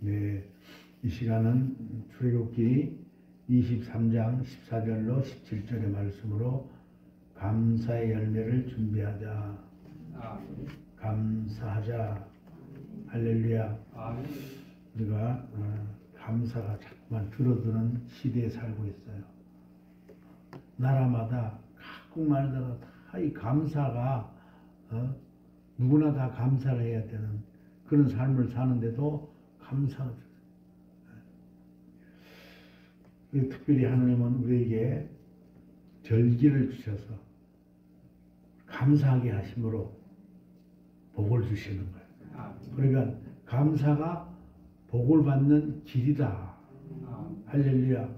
네, 이 시간은 출애굽기 23장 14절로 17절의 말씀으로 감사의 열매를 준비하자. 아멘. 감사하자. 할렐루야. 아멘. 우리가 감사가 자꾸만 줄어드는 시대에 살고 있어요. 나라마다 각국 말마다 다 이 감사가 누구나 다 감사를 해야 되는 그런 삶을 사는데도 감사가 특별히 하나님은 우리에게 절기를 주셔서 감사하게 하심으로 복을 주시는 거예요. 그러니까 감사가 복을 받는 길이다. 할렐루야.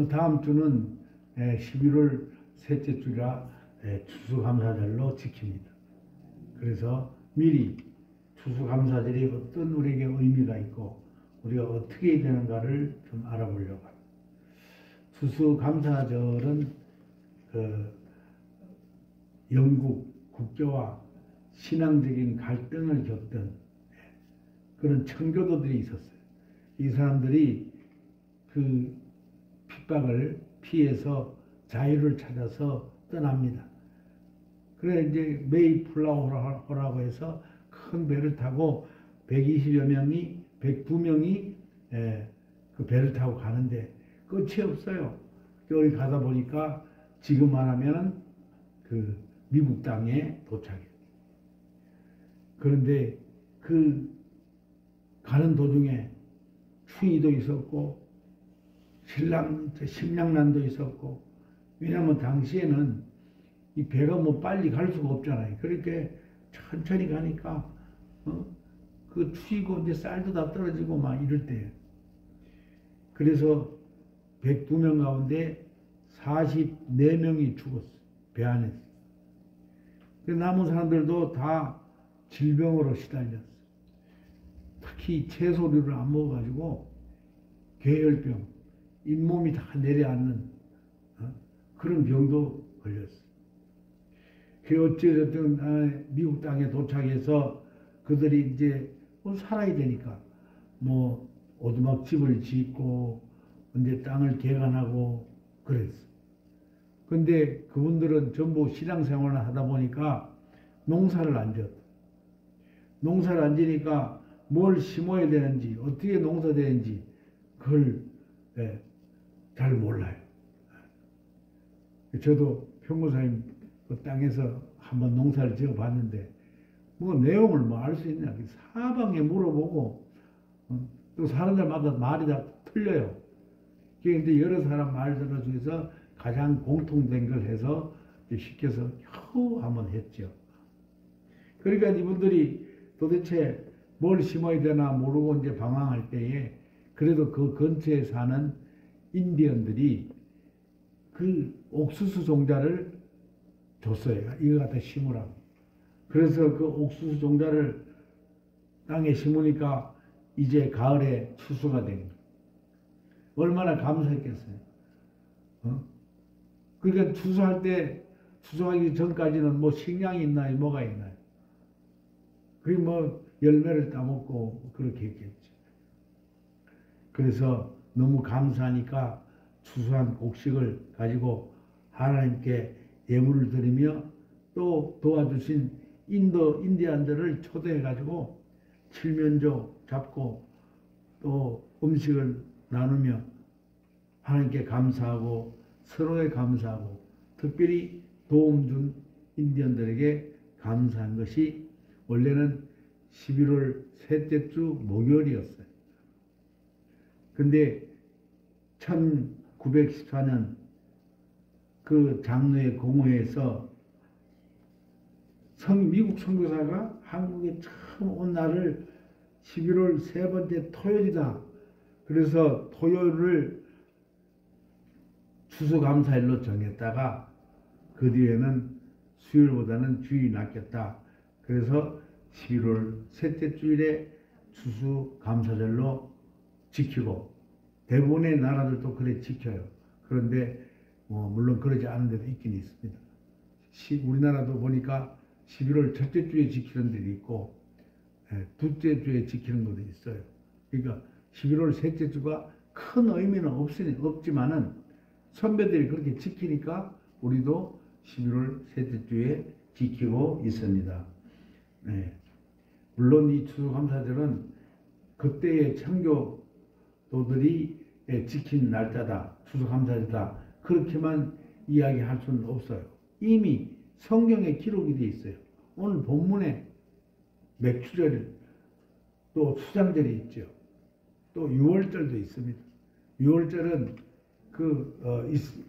다음 주는 11월 셋째 주라 추수감사절로 지킵니다. 그래서 미리 추수감사절이 어떤 우리에게 의미가 있고 우리가 어떻게 해야 되는가를 좀 알아보려고 합니다. 추수감사절은 영국 국교와 신앙적인 갈등을 겪던 그런 청교도들이 있었어요. 이 사람들이 그 핍박을 피해서 자유를 찾아서 떠납니다. 그래 이제 메이플라워라고 해서 큰 배를 타고 120여 명이 102명이 그 배를 타고 가는데 끝이 없어요. 여기 가다 보니까 지금 말하면 그 미국 땅에 도착해요. 그런데 그 가는 도중에 추위도 있었고 식량난도 있었고, 왜냐하면 당시에는 이 배가 뭐 빨리 갈 수가 없잖아요. 그렇게 천천히 가니까 그 추위고 이제 쌀도 다 떨어지고 막 이럴 때예요. 그래서 102명 가운데 44명이 죽었어요. 배 안에서. 남은 사람들도 다 질병으로 시달렸어요. 특히 채소류를 안 먹어가지고 괴혈병, 잇몸이 다 내려앉는 그런 병도 걸렸어요. 어찌됐든 미국 땅에 도착해서 그들이 이제 살아야 되니까 뭐 오두막집을 짓고 이제 땅을 개간하고 그랬어. 근데 그분들은 전부 신앙생활을 하다 보니까 농사를 안 지었다. 농사를 안 지니까 뭘 심어야 되는지 어떻게 농사되는지 그걸 잘 몰라요. 저도 평고사님 그 땅에서 한번 농사를 지어 봤는데 뭐 내용을 뭐 알 수 있냐, 사방에 물어보고 또 사람들마다 말이 다 틀려요. 그런데 여러 사람 말들 중에서 가장 공통된 걸 해서 시켜서 겨우 한번 했죠. 그러니까 이분들이 도대체 뭘 심어야 되나 모르고 이제 방황할 때에 그래도 그 근처에 사는 인디언들이 그 옥수수 종자를 줬어요. 이거 갖다 심으라고. 그래서 그 옥수수 종자를 땅에 심으니까 이제 가을에 추수가 된 거예요. 얼마나 감사했겠어요. 그러니까 추수하기 전까지는 뭐 식량이 있나요? 뭐가 있나요? 그게 뭐 열매를 따먹고 그렇게 했겠죠. 그래서 너무 감사하니까 추수한 곡식을 가지고 하나님께 예물을 드리며 또 도와주신 인디안들을 초대해 가지고 칠면조 잡고 또 음식을 나누며 하나님께 감사하고 서로에 감사하고 특별히 도움 준 인디언들에게 감사한 것이 원래는 11월 셋째 주 목요일이었어요. 근데 1914년 그 장로의 공회에서 미국 선교사가 한국에 처음 온 날을 11월 세 번째 토요일이다. 그래서 토요일을 추수감사일로 정했다가 그 뒤에는 수요일보다는 주일이 낫겠다. 그래서 11월 셋째 주일에 추수감사절로 지키고 대부분의 나라들도 그래 지켜요. 그런데 물론 그러지 않은 데도 있긴 있습니다. 우리나라도 보니까 11월 첫째 주에 지키는 데도 있고 둘째 주에 지키는 것도 있어요. 그러니까 11월 셋째 주가 큰 의미는 없지만은 선배들이 그렇게 지키니까 우리도 11월 셋째 주에 지키고 있습니다. 네. 물론 이 추수감사절은 그때의 청교도들이 지킨 날짜다, 추수감사절이다, 그렇게만 이야기할 수는 없어요. 이미 성경에 기록이 되어 있어요. 오늘 본문에 맥추절, 또 수장절이 있죠. 또 유월절도 있습니다. 유월절은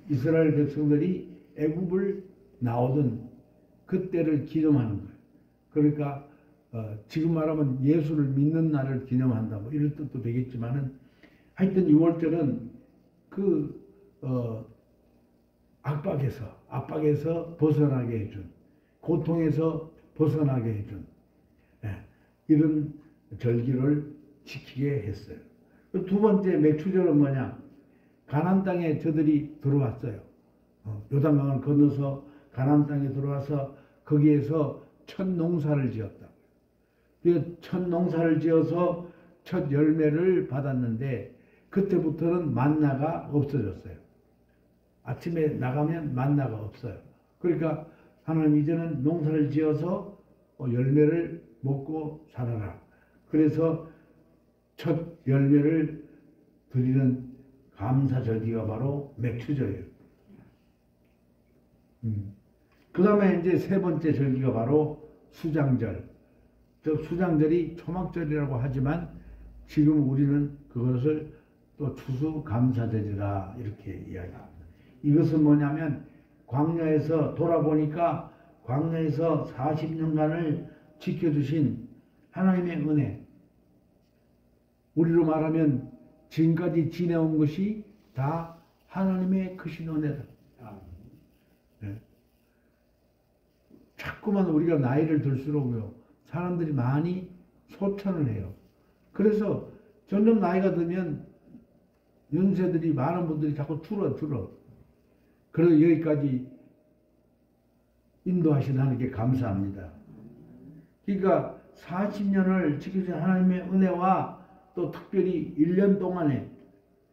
이스라엘 백성들이 애굽을 나오던 그때를 기념하는 거예요. 그러니까 지금 말하면 예수를 믿는 날을 기념한다, 뭐 이런 뜻도 되겠지만은, 하여튼 유월절은 압박에서 벗어나게 해준, 고통에서 벗어나게 해준, 이런 절기를 지키게 했어요. 두 번째 맥추절은 뭐냐? 가나안 땅에 저들이 들어왔어요. 요단강을 건너서 가나안 땅에 들어와서 거기에서 첫 농사를 지었다. 첫 농사를 지어서 첫 열매를 받았는데 그때부터는 만나가 없어졌어요. 아침에 나가면 만나가 없어요. 그러니까 하나님 이제는 농사를 지어서 열매를 먹고 살아라. 그래서 첫 열매를 드리는 감사절기가 바로 맥추절이에요. 그 다음에 이제 세 번째 절기가 바로 수장절. 수장절이 초막절이라고 하지만 지금 우리는 그것을 또 추수감사절이라 이렇게 이야기합니다. 이것은 뭐냐면 광야에서 돌아보니까 광야에서 40년간을 지켜주신 하나님의 은혜, 우리로 말하면 지금까지 지내온 것이 다 하나님의 크신 은혜다. 네. 자꾸만 우리가 나이를 들수록요, 사람들이 많이 소천을 해요. 그래서 점점 나이가 들면 연세들이 많은 분들이 자꾸 줄어. 그래서 여기까지 인도하신 하나님께 감사합니다. 그러니까 40년을 지켜주신 하나님의 은혜와 또 특별히 1년 동안에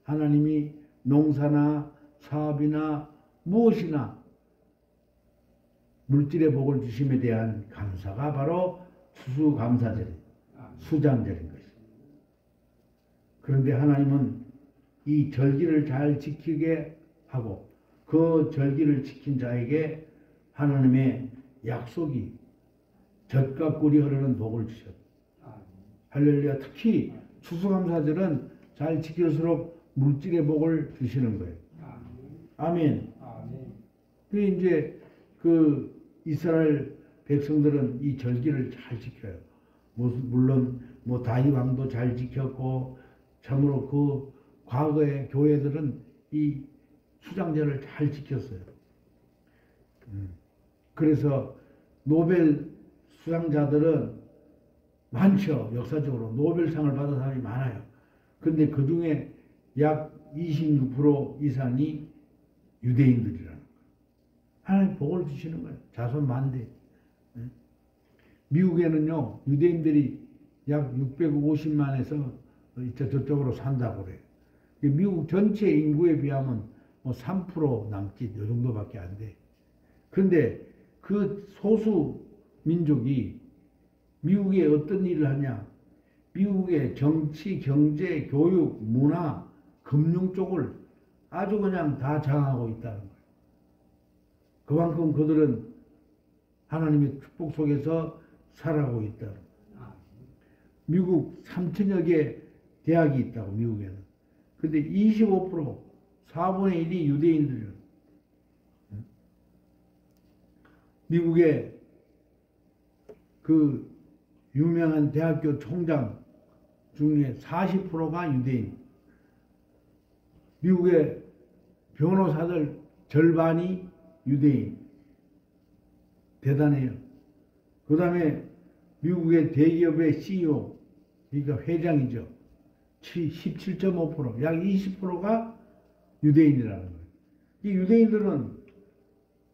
하나님이 농사나 사업이나 무엇이나 물질의 복을 주심에 대한 감사가 바로 추수감사절, 수장절인 것입니다. 그런데 하나님은 이 절기를 잘 지키게 하고 그 절기를 지킨 자에게 하나님의 약속이 젖과 꿀이 흐르는 복을 주셨다. 할렐루야. 특히 추수감사절은 잘 지킬수록 물질의 복을 주시는 거예요. 아멘. 그 이제 이스라엘 백성들은 이 절기를 잘 지켜요. 물론 다윗 왕도 잘 지켰고, 참으로 그 과거의 교회들은 이 수장절을 잘 지켰어요. 그래서 노벨 수상자들은 많죠. 역사적으로 노벨상을 받은 사람이 많아요. 그런데 그 중에 약 26% 이상이 유대인들이라는 거예요. 하나님 복을 주시는 거예요. 자손 만대. 미국에는요, 유대인들이 약 650만에서 저쪽으로 산다고 그래요. 미국 전체 인구에 비하면 3% 남짓, 이 정도밖에 안 돼. 그런데 그 소수 민족이 미국에 어떤 일을 하냐? 미국의 정치, 경제, 교육, 문화, 금융 쪽을 아주 그냥 다 장악하고 있다는 거예요. 그만큼 그들은 하나님의 축복 속에서 살아가고 있다는 거예요. 미국 3천여 개 대학이 있다고, 미국에는. 근데 25%, 4분의 1이 유대인들이에요. 미국의 그 유명한 대학교 총장 중에 40%가 유대인. 미국의 변호사들 절반이 유대인. 대단해요. 그 다음에 미국의 대기업의 CEO, 그러니까 회장이죠. 17.5%, 약 20%가 유대인이라는 거예요. 이 유대인들은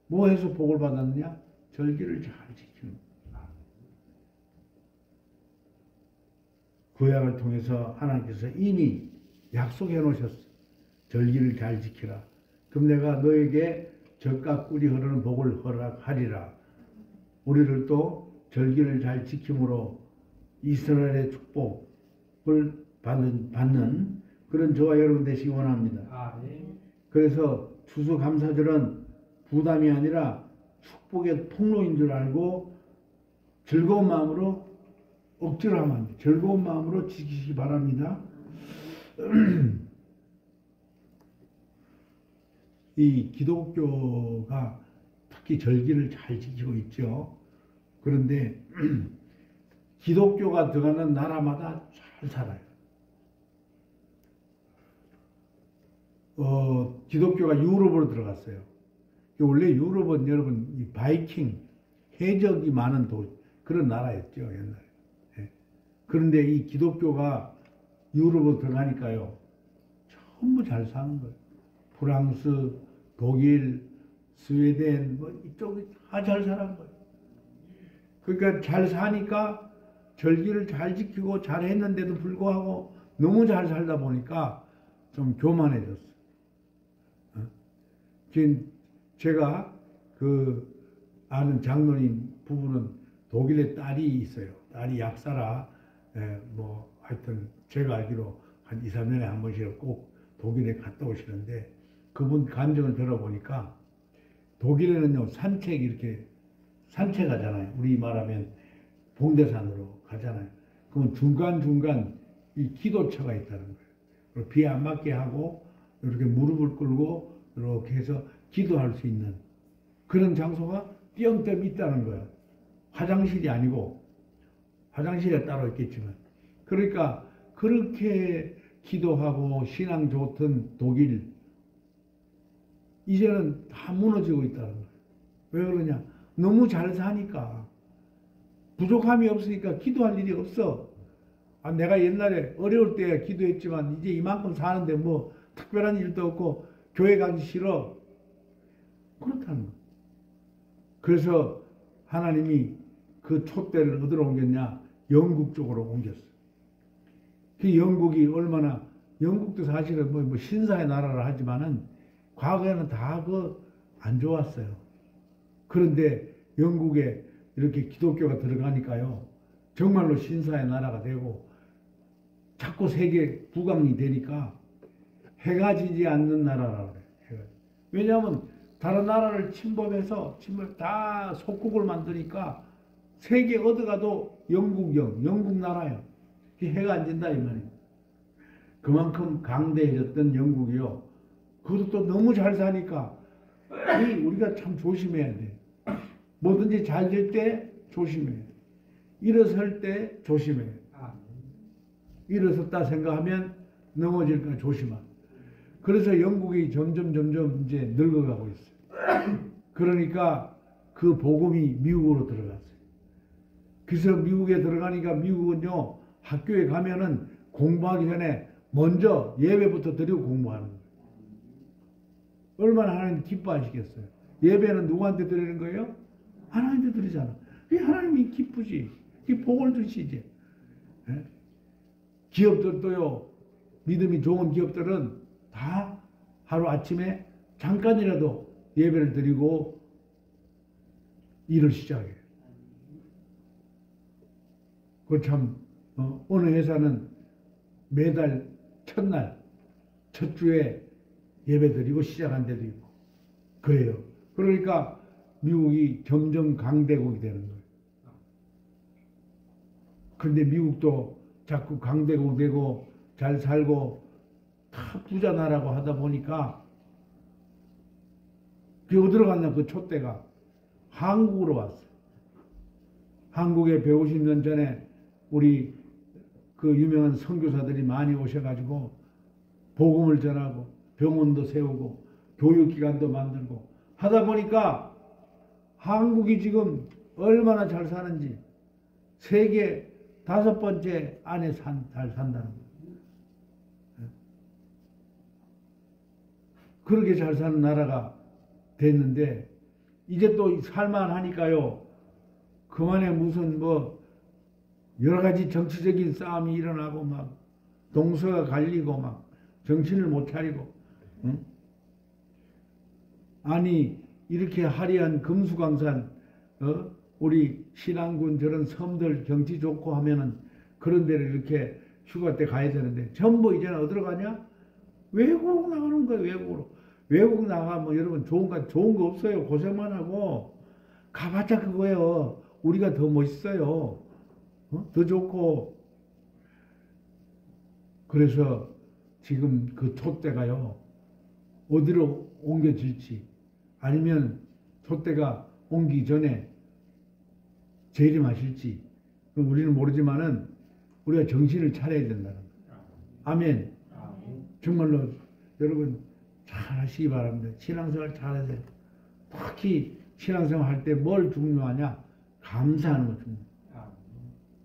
뭐 해서 복을 받았느냐? 절기를 잘 지키는 거예요. 구약을 통해서 하나님께서 이미 약속해 놓으셨어. 절기를 잘 지키라. 그럼 내가 너에게 젖과 꿀이 흐르는 복을 허락하리라. 우리를 또 절기를 잘 지킴으로 이스라엘의 축복을 받는 그런 저와 여러분 되시기 원합니다. 그래서 추수감사절은 부담이 아니라 축복의 통로인 줄 알고 즐거운 마음으로 억지로 하면 안 돼. 즐거운 마음으로 지키시기 바랍니다. 이 기독교가 특히 절기를 잘 지키고 있죠. 그런데 기독교가 들어가는 나라마다 잘 살아요. 기독교가 유럽으로 들어갔어요. 원래 유럽은 여러분 이 바이킹 해적이 많은 그런 나라였죠, 옛날에. 예. 그런데 이 기독교가 유럽으로 들어가니까요, 전부 잘 사는 거예요. 프랑스, 독일, 스웨덴, 뭐 이쪽이 다 잘 사는 거예요. 그러니까 잘 사니까 절기를 잘 지키고 잘 했는데도 불구하고 너무 잘 살다 보니까 좀 교만해졌어. 지금 제가 그 아는 장로님 부부는 독일에 딸이 있어요. 딸이 약사라, 뭐 하여튼 제가 알기로 한 2, 3년에 한 번씩 꼭 독일에 갔다 오시는데 그분 감정을 들어보니까 독일에는요 산책 이렇게 산책하잖아요. 우리 말하면 봉대산으로 가잖아요. 그러면 중간중간 이 기도처가 있다는 거예요. 비 안 맞게 하고 이렇게 무릎을 꿇고 이렇게 해서 기도할 수 있는 그런 장소가 띄엄띄엄 있다는 거예요. 화장실이 아니고 화장실에 따로 있겠지만 그러니까 그렇게 기도하고 신앙 좋던 독일 이제는 다 무너지고 있다는 거예요. 왜 그러냐? 너무 잘 사니까 부족함이 없으니까 기도할 일이 없어. 내가 옛날에 어려울 때 기도했지만 이제 이만큼 사는데 뭐 특별한 일도 없고 교회 가기 싫어. 그렇다는 거예요. 그래서 하나님이 그 촛대를 어디로 옮겼냐? 영국 쪽으로 옮겼어. 그 영국이 얼마나 영국도 사실은 뭐 신사의 나라라 하지만은 과거에는 다 안 좋았어요. 그런데 영국에 이렇게 기독교가 들어가니까요. 정말로 신사의 나라가 되고 자꾸 세계 국왕이 되니까 해가 지지 않는 나라라고 그래요. 왜냐하면 다른 나라를 침범해서 다 속국을 만드니까 세계 어디 가도 영국 나라예요. 해가 안 진다 이 말이에요. 그만큼 강대해졌던 영국이요. 그것도 또 너무 잘 사니까 우리가 참 조심해야 돼. 뭐든지 잘 될 때 조심해. 일어설 때 조심해. 일어섰다 생각하면 넘어질까 조심하. 그래서 영국이 점점 이제 늙어가고 있어요. 그러니까 그 복음이 미국으로 들어갔어요. 그래서 미국에 들어가니까 미국은요 학교에 가면은 공부하기 전에 먼저 예배부터 드리고 공부하는 거예요. 얼마나 하나님 기뻐하시겠어요. 예배는 누구한테 드리는 거예요? 하나님한테 드리잖아. 하나님이 기쁘지. 복을 주시지. 예? 기업들도요 믿음이 좋은 기업들은 다 하루 아침에 잠깐이라도 예배를 드리고 일을 시작해요. 그 참 어느 회사는 매달 첫날 첫 주에 예배 드리고 시작한 데도 있고 그래요. 그러니까 미국이 점점 강대국이 되는 거예요. 그런데 미국도 자꾸 강대국 되고 잘 살고 다 부자 나라고 하다 보니까 그게 어디로 갔냐 그 촛대가 한국으로 왔어요. 한국에 150년 전에 우리 그 유명한 선교사들이 많이 오셔가지고 복음을 전하고 병원도 세우고 교육기관도 만들고 하다 보니까 한국이 지금 얼마나 잘 사는지 세계 5번째 안에 잘 산다는 거예요. 그렇게 잘 사는 나라가 됐는데 이제 또 살만하니까요. 그만에 무슨 여러 가지 정치적인 싸움이 일어나고 막 동서가 갈리고 막 정신을 못 차리고, 응? 아니 이렇게 화려한 금수강산, 우리 신안군 저런 섬들 경치 좋고 하면은 그런 데를 이렇게 휴가 때 가야 되는데 전부 이제는 어디로 가냐? 외국으로 나가는 거예요. 외국으로. 외국 나가면 여러분 좋은 거 없어요. 고생만 하고 가봤자 그거예요. 우리가 더 멋있어요. 더 좋고. 그래서 지금 그 촛대가요, 어디로 옮겨질지, 아니면 촛대가 옮기기 전에 재림하실지 우리는 모르지만은 우리가 정신을 차려야 된다는 거예요. 아멘. 정말로 여러분 잘 하시기 바랍니다. 신앙생활 잘 하세요. 특히 신앙생활 할 때 뭘 중요하냐? 감사하는 거 중요해요.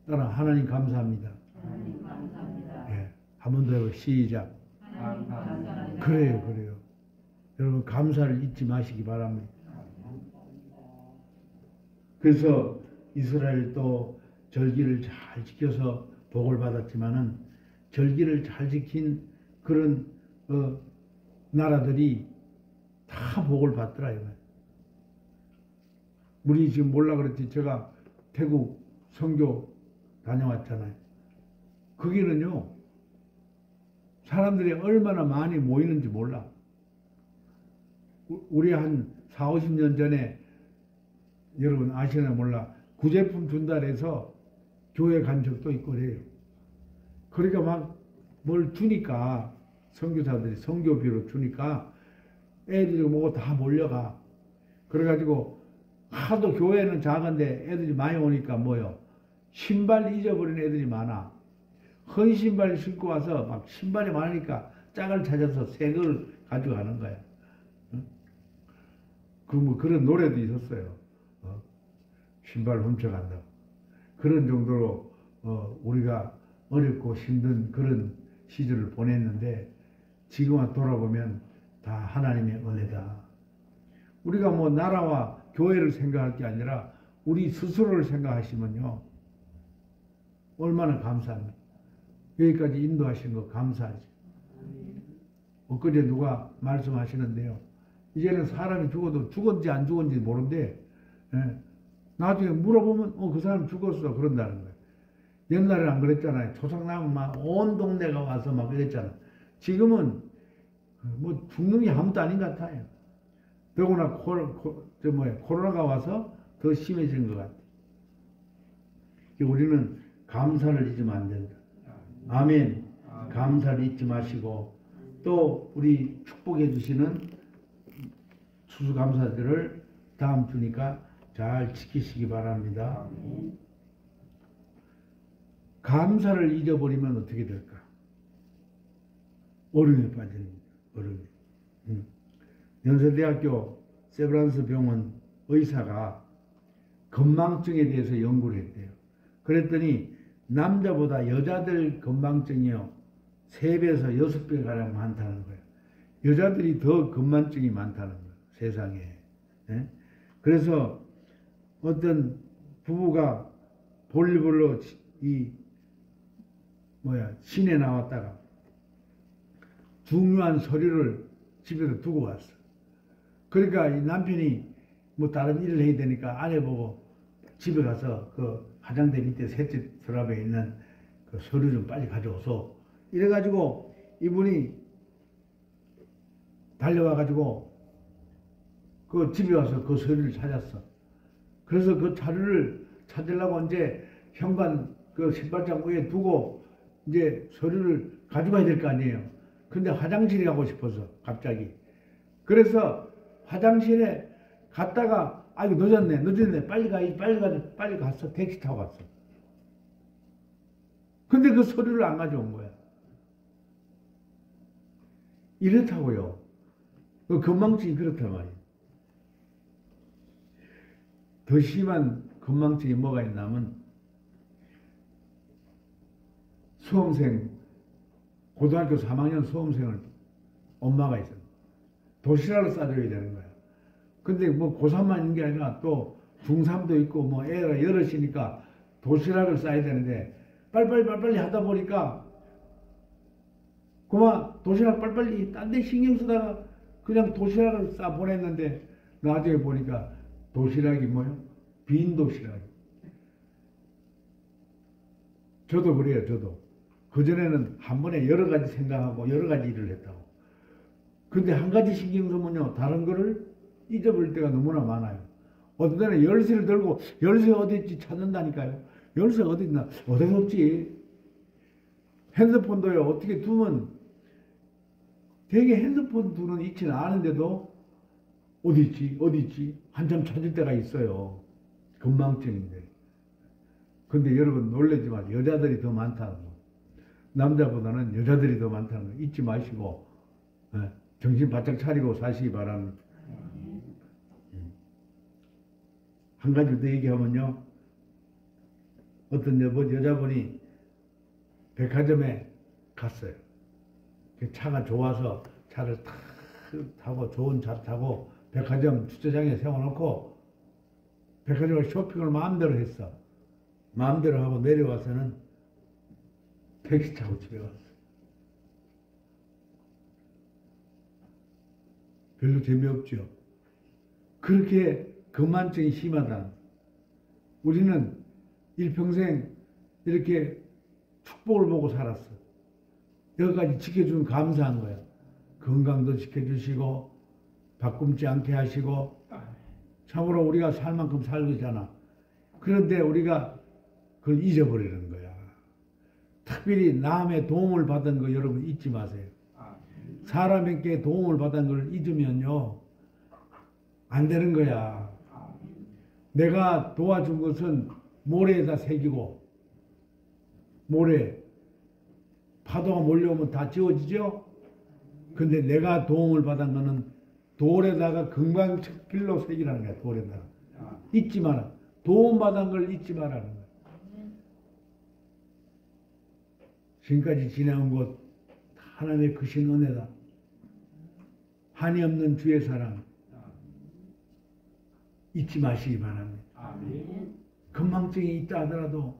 따라 하나님 감사합니다. 하나님 감사합니다. 예, 한 번 더 해보 시작. 하나님 감사합니다. 그래요. 여러분 감사를 잊지 마시기 바랍니다. 그래서 이스라엘도 절기를 잘 지켜서 복을 받았지만은 절기를 잘 지킨 그런 나라들이 다 복을 받더라 이거예요. 우리 지금 몰라 그랬지. 제가 태국 선교 다녀왔잖아요. 거기는요, 사람들이 얼마나 많이 모이는지 몰라. 우리 한 4, 50년 전에 여러분 아시나 몰라. 구제품 준다해서 교회 간 적도 있고 그래요. 그러니까 막 뭘 주니까, 선교사들이 선교비로 주니까 애들이 뭐고 다 몰려가. 그래가지고 하도 교회는 작은데 애들이 많이 오니까 뭐요? 신발 잊어버린 애들이 많아. 헌 신발 신고 와서 막 신발이 많으니까 짝을 찾아서 새 걸 가지고 가는 거야. 뭐 그런 노래도 있었어요. 신발 훔쳐간다. 그런 정도로 우리가 어렵고 힘든 그런 시절을 보냈는데 지금 돌아보면 다 하나님의 은혜다. 우리가 뭐 나라와 교회를 생각할 게 아니라 우리 스스로를 생각하시면요, 얼마나 감사합니까? 여기까지 인도하신 거 감사하지. 엊그제 누가 말씀하시는데요, 이제는 사람이 죽어도 죽었는지 안 죽었는지 모른대. 나중에 물어보면 그 사람 죽었어 그런다는 거예요. 옛날에는 안 그랬잖아요. 초상나면 막 온 동네가 와서 막 그랬잖아. 지금은 뭐 죽는 게 아무것도 아닌 것 같아요. 더구나 코로나가 와서 더 심해진 것 같아요. 우리는 감사를 잊으면 안 된다. 아멘. 감사를 잊지 마시고 또 우리 축복해 주시는 수수감사들을 다음 주니까 잘 지키시기 바랍니다. 감사를 잊어버리면 어떻게 될까? 어려움에 빠지는 어려움. 연세대학교 세브란스 병원 의사가 건망증에 대해서 연구를 했대요. 그랬더니 남자보다 여자들 건망증이요 3배에서 6배 가량 많다는 거예요. 여자들이 더 건망증이 많다는 거예요. 세상에. 그래서 어떤 부부가 볼일보러 시내 나왔다가 중요한 서류를 집에서 두고 왔어. 그러니까 이 남편이 뭐 다른 일을 해야 되니까 아내 보고 집에 가서 그 화장대 밑에 셋째 서랍에 있는 그 서류 좀 빨리 가져오소. 이래가지고 이분이 달려와가지고 그 집에 와서 그 서류를 찾았어. 그래서 그 자료를 찾으려고 이제 현관 그 신발장 위에 두고 이제 서류를 가져가야 될 거 아니에요. 근데 화장실에 가고 싶어서 갑자기. 그래서 화장실에 갔다가 아이고 늦었네 빨리 갔어. 택시 타고 갔어. 근데 그 서류를 안 가져온 거야. 이렇다고요. 그 건망증이 그렇단 말이에요. 더 심한 건망증이 뭐가 있냐면 수험생, 고등학교 3학년 수험생을 엄마가 있어요. 도시락을 싸줘야 되는 거야. 근데 뭐 고3만 있는 게 아니라 또 중3도 있고 뭐 애가 여럿이니까 도시락을 싸야 되는데 빨리빨리 하다 보니까 그만 도시락 빨리빨리 딴 데 신경 쓰다가 그냥 도시락을 싸 보냈는데 나중에 보니까 도시락이 뭐요? 빈 도시락. 저도 그래요. 저도 그전에는 한 번에 여러 가지 생각하고 여러 가지 일을 했다고. 근데 한 가지 신경 쓰면요 다른 거를 잊어버릴 때가 너무나 많아요. 어떤 때는 열쇠를 들고 열쇠 어디 있지 찾는다니까요. 열쇠 어디 있나? 어디서 없지. 핸드폰도요 어떻게 두면 되게 핸드폰 두는 있지는 않은데도 어디 있지 한참 찾을 때가 있어요. 건망증인데. 근데 여러분 놀라지 마세요. 여자들이 더 많다는 거. 남자보다는 여자들이 더 많다는 거 잊지 마시고 정신 바짝 차리고 사시기 바랍니다. 한 가지 더 얘기하면요. 어떤 여자분이 백화점에 갔어요. 차가 좋아서 차를 탁 타고 좋은 차를 타고 백화점 주차장에 세워놓고 백화점을 쇼핑을 마음대로 했어. 마음대로 하고 내려와서는 택시 타고 집에 왔어. 별로 재미없죠. 그렇게 건만증이 심하다. 우리는 일평생 이렇게 축복을 보고 살았어. 여기까지 지켜주면 감사한 거야. 건강도 지켜주시고 바꿈지 않게 하시고 참으로 우리가 살 만큼 살고 있잖아. 그런데 우리가 그걸 잊어버리는 거야. 특별히 남의 도움을 받은 거 여러분 잊지 마세요. 사람에게 도움을 받은 걸 잊으면요 안 되는 거야. 내가 도와준 것은 모래에다 새기고 모래 파도가 몰려오면 다 지워지죠. 근데 내가 도움을 받은 거는 돌에다가 금강길로 새기라는 거야. 돌에다가 잊지 마라. 도움받은 걸 잊지 말라는 거야. 지금까지 지내온 것 하나님의 크신 은혜다. 한이 없는 주의 사랑 잊지 마시기 바랍니다. 건망증이 있다 하더라도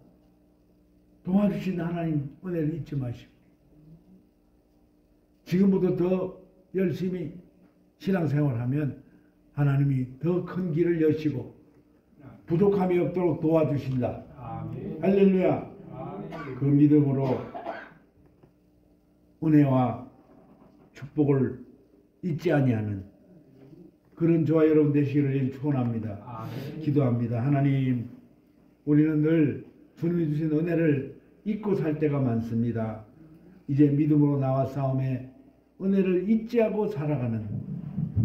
도와주신 하나님 은혜를 잊지 마시고 지금부터 더 열심히 신앙생활하면 하나님이 더 큰 길을 여시고 부족함이 없도록 도와주신다. 할렐루야. 그 믿음으로 은혜와 축복을 잊지 아니하는 그런 저와 여러분 되시기를 축원합니다. 기도합니다. 하나님, 우리는 늘 주님이 주신 은혜를 잊고 살 때가 많습니다. 이제 믿음으로 나와 싸움에 은혜를 잊지 않고 살아가는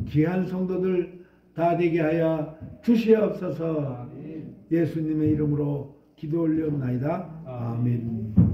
귀한 성도들 다 되게 하여 주시옵소서. 예수님의 이름으로 기도 올려옵나이다. 아멘.